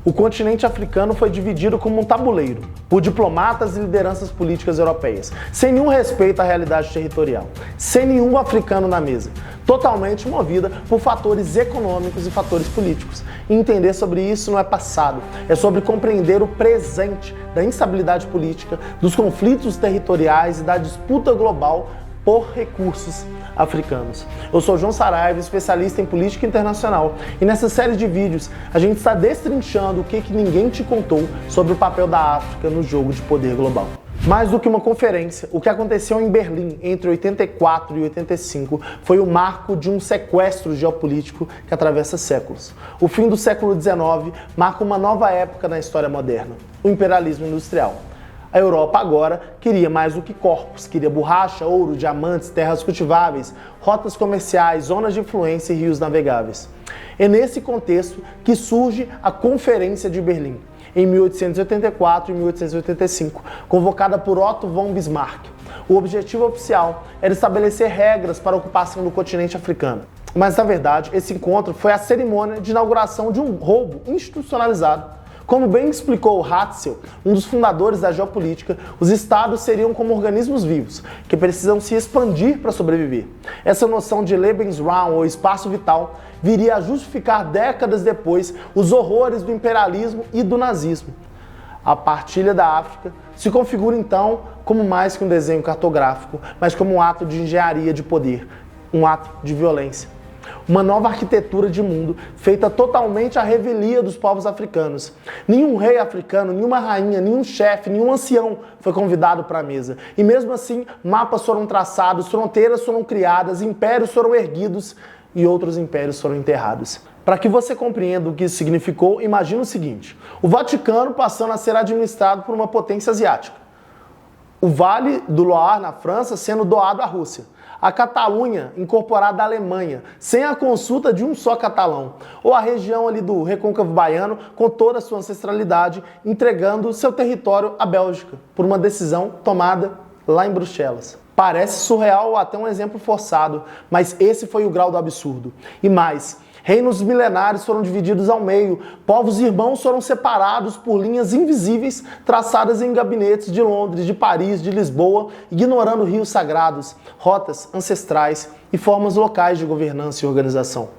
O continente africano foi dividido como um tabuleiro por diplomatas e lideranças políticas europeias, sem nenhum respeito à realidade territorial, sem nenhum africano na mesa, totalmente movida por fatores econômicos e fatores políticos. E entender sobre isso não é passado, é sobre compreender o presente da instabilidade política, dos conflitos territoriais e da disputa global por recursos africanos. Eu sou João Saraiva, especialista em política internacional, e nessa série de vídeos a gente está destrinchando o que ninguém te contou sobre o papel da África no jogo de poder global. Mais do que uma conferência, o que aconteceu em Berlim entre 84 e 85 foi o marco de um sequestro geopolítico que atravessa séculos. O fim do século XIX marca uma nova época na história moderna, o imperialismo industrial. A Europa agora queria mais do que corpos, queria borracha, ouro, diamantes, terras cultiváveis, rotas comerciais, zonas de influência e rios navegáveis. É nesse contexto que surge a Conferência de Berlim, em 1884 e 1885, convocada por Otto von Bismarck. O objetivo oficial era estabelecer regras para a ocupação do continente africano. Mas, na verdade, esse encontro foi a cerimônia de inauguração de um roubo institucionalizado. Como bem explicou Hatzel, um dos fundadores da geopolítica, os estados seriam como organismos vivos, que precisam se expandir para sobreviver. Essa noção de Lebensraum, ou espaço vital, viria a justificar décadas depois os horrores do imperialismo e do nazismo. A partilha da África se configura então como mais que um desenho cartográfico, mas como um ato de engenharia de poder, um ato de violência. Uma nova arquitetura de mundo feita totalmente à revelia dos povos africanos. Nenhum rei africano, nenhuma rainha, nenhum chefe, nenhum ancião foi convidado para a mesa. E mesmo assim, mapas foram traçados, fronteiras foram criadas, impérios foram erguidos e outros impérios foram enterrados. Para que você compreenda o que isso significou, imagine o seguinte: o Vaticano passando a ser administrado por uma potência asiática. O Vale do Loire, na França, sendo doado à Rússia. A Catalunha incorporada à Alemanha, sem a consulta de um só catalão. Ou a região ali do Recôncavo Baiano, com toda a sua ancestralidade, entregando seu território à Bélgica, por uma decisão tomada lá em Bruxelas. Parece surreal ou até um exemplo forçado, mas esse foi o grau do absurdo. E mais, reinos milenares foram divididos ao meio, povos irmãos foram separados por linhas invisíveis traçadas em gabinetes de Londres, de Paris, de Lisboa, ignorando rios sagrados, rotas ancestrais e formas locais de governança e organização.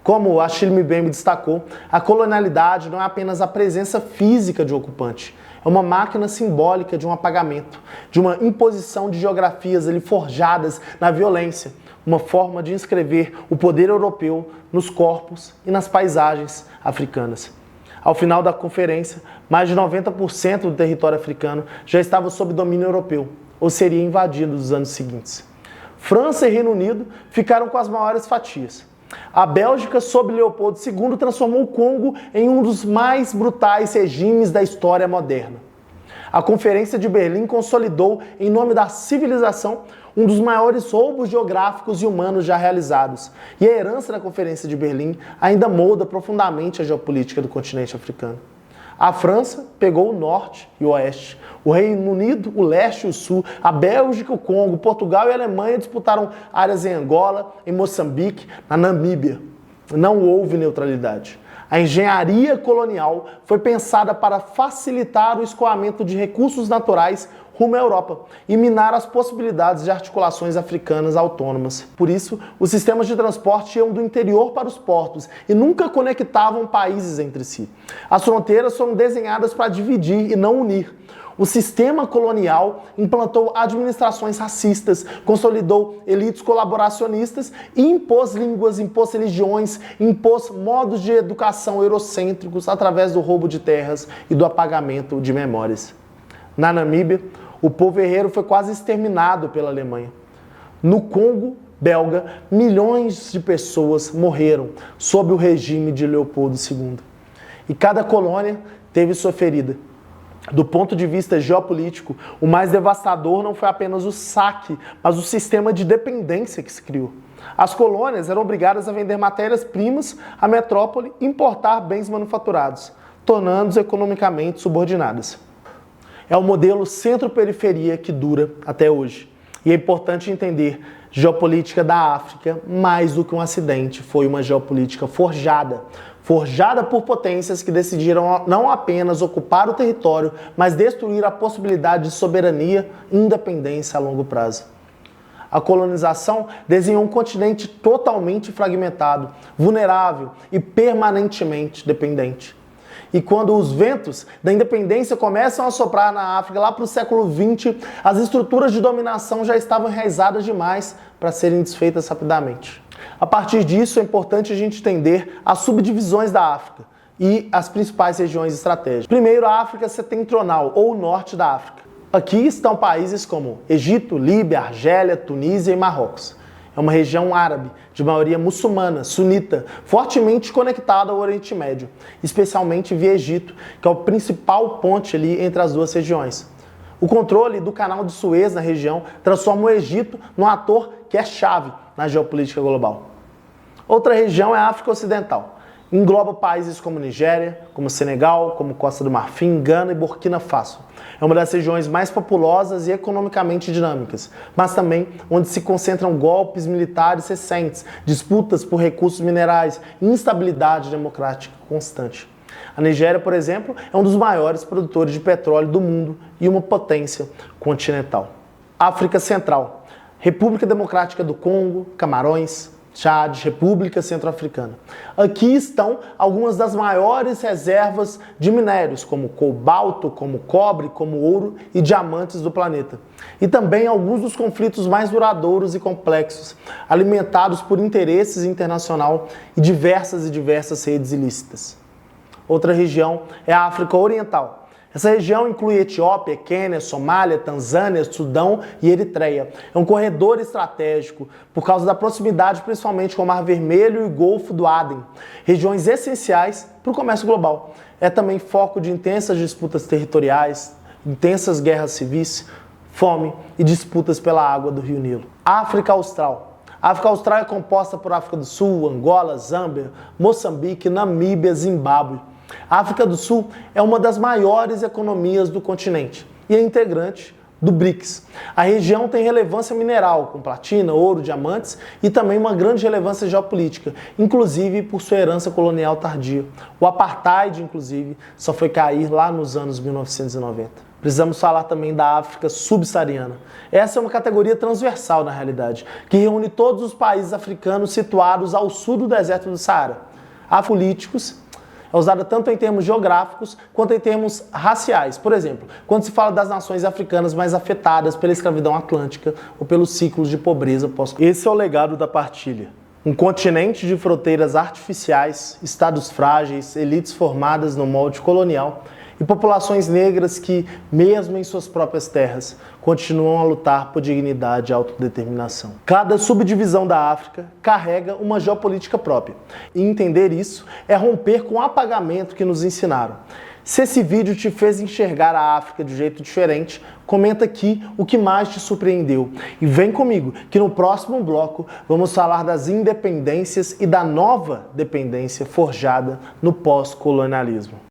Como Achille Mbembe destacou, a colonialidade não é apenas a presença física de um ocupante, é uma máquina simbólica de um apagamento, de uma imposição de geografias ali forjadas na violência, uma forma de inscrever o poder europeu nos corpos e nas paisagens africanas. Ao final da conferência, mais de 90% do território africano já estava sob domínio europeu, ou seria invadido nos anos seguintes. França e Reino Unido ficaram com as maiores fatias. A Bélgica, sob Leopoldo II, transformou o Congo em um dos mais brutais regimes da história moderna. A Conferência de Berlim consolidou, em nome da civilização, um dos maiores roubos geográficos e humanos já realizados. E a herança da Conferência de Berlim ainda molda profundamente a geopolítica do continente africano. A França pegou o norte e o oeste, o Reino Unido, o leste e o sul, a Bélgica, o Congo, Portugal e a Alemanha disputaram áreas em Angola, em Moçambique, na Namíbia. Não houve neutralidade. A engenharia colonial foi pensada para facilitar o escoamento de recursos naturais rumo à Europa e minar as possibilidades de articulações africanas autônomas. Por isso, os sistemas de transporte iam do interior para os portos e nunca conectavam países entre si. As fronteiras foram desenhadas para dividir e não unir. O sistema colonial implantou administrações racistas, consolidou elites colaboracionistas e impôs línguas, impôs religiões, impôs modos de educação eurocêntricos através do roubo de terras e do apagamento de memórias. Na Namíbia, o povo herreiro foi quase exterminado pela Alemanha. No Congo belga, milhões de pessoas morreram sob o regime de Leopoldo II. E cada colônia teve sua ferida. Do ponto de vista geopolítico, o mais devastador não foi apenas o saque, mas o sistema de dependência que se criou. As colônias eram obrigadas a vender matérias-primas à metrópole e importar bens manufaturados, tornando-os economicamente subordinadas. É o modelo centro-periferia que dura até hoje. E é importante entender, geopolítica da África, mais do que um acidente, foi uma geopolítica forjada. forjada por potências que decidiram não apenas ocupar o território, mas destruir a possibilidade de soberania e independência a longo prazo. A colonização desenhou um continente totalmente fragmentado, vulnerável e permanentemente dependente. E quando os ventos da independência começam a soprar na África, lá para o século XX, as estruturas de dominação já estavam enraizadas demais para serem desfeitas rapidamente. A partir disso, é importante a gente entender as subdivisões da África e as principais regiões estratégicas. Primeiro, a África setentrional, ou norte da África. Aqui estão países como Egito, Líbia, Argélia, Tunísia e Marrocos. É uma região árabe, de maioria muçulmana, sunita, fortemente conectada ao Oriente Médio, especialmente via Egito, que é o principal ponte ali entre as duas regiões. O controle do canal de Suez na região transforma o Egito num ator que é chave na geopolítica global. Outra região é a África Ocidental. Engloba países como Nigéria, como Senegal, como Costa do Marfim, Gana e Burkina Faso. É uma das regiões mais populosas e economicamente dinâmicas, mas também onde se concentram golpes militares recentes, disputas por recursos minerais e instabilidade democrática constante. A Nigéria, por exemplo, é um dos maiores produtores de petróleo do mundo e uma potência continental. África Central. República Democrática do Congo, Camarões, Chad, República Centro-Africana. Aqui estão algumas das maiores reservas de minérios, como cobalto, como cobre, como ouro e diamantes do planeta. E também alguns dos conflitos mais duradouros e complexos, alimentados por interesses internacionais e diversas redes ilícitas. Outra região é a África Oriental. Essa região inclui Etiópia, Quênia, Somália, Tanzânia, Sudão e Eritreia. É um corredor estratégico por causa da proximidade principalmente com o Mar Vermelho e o Golfo do Aden, regiões essenciais para o comércio global. É também foco de intensas disputas territoriais, intensas guerras civis, fome e disputas pela água do Rio Nilo. África Austral. A África Austral é composta por África do Sul, Angola, Zâmbia, Moçambique, Namíbia, Zimbábue. A África do Sul é uma das maiores economias do continente e é integrante do BRICS. A região tem relevância mineral, com platina, ouro, diamantes e também uma grande relevância geopolítica, inclusive por sua herança colonial tardia. O apartheid, inclusive, só foi cair lá nos anos 1990. Precisamos falar também da África subsaariana. Essa é uma categoria transversal, na realidade, que reúne todos os países africanos situados ao sul do deserto do Saara. Há políticos. É usada tanto em termos geográficos quanto em termos raciais. Por exemplo, quando se fala das nações africanas mais afetadas pela escravidão atlântica ou pelos ciclos de pobreza pós. Esse é o legado da partilha. Um continente de fronteiras artificiais, estados frágeis, elites formadas no molde colonial e populações negras que, mesmo em suas próprias terras, continuam a lutar por dignidade e autodeterminação. Cada subdivisão da África carrega uma geopolítica própria. E entender isso é romper com o apagamento que nos ensinaram. Se esse vídeo te fez enxergar a África de um jeito diferente, comenta aqui o que mais te surpreendeu. E vem comigo, que no próximo bloco vamos falar das independências e da nova dependência forjada no pós-colonialismo.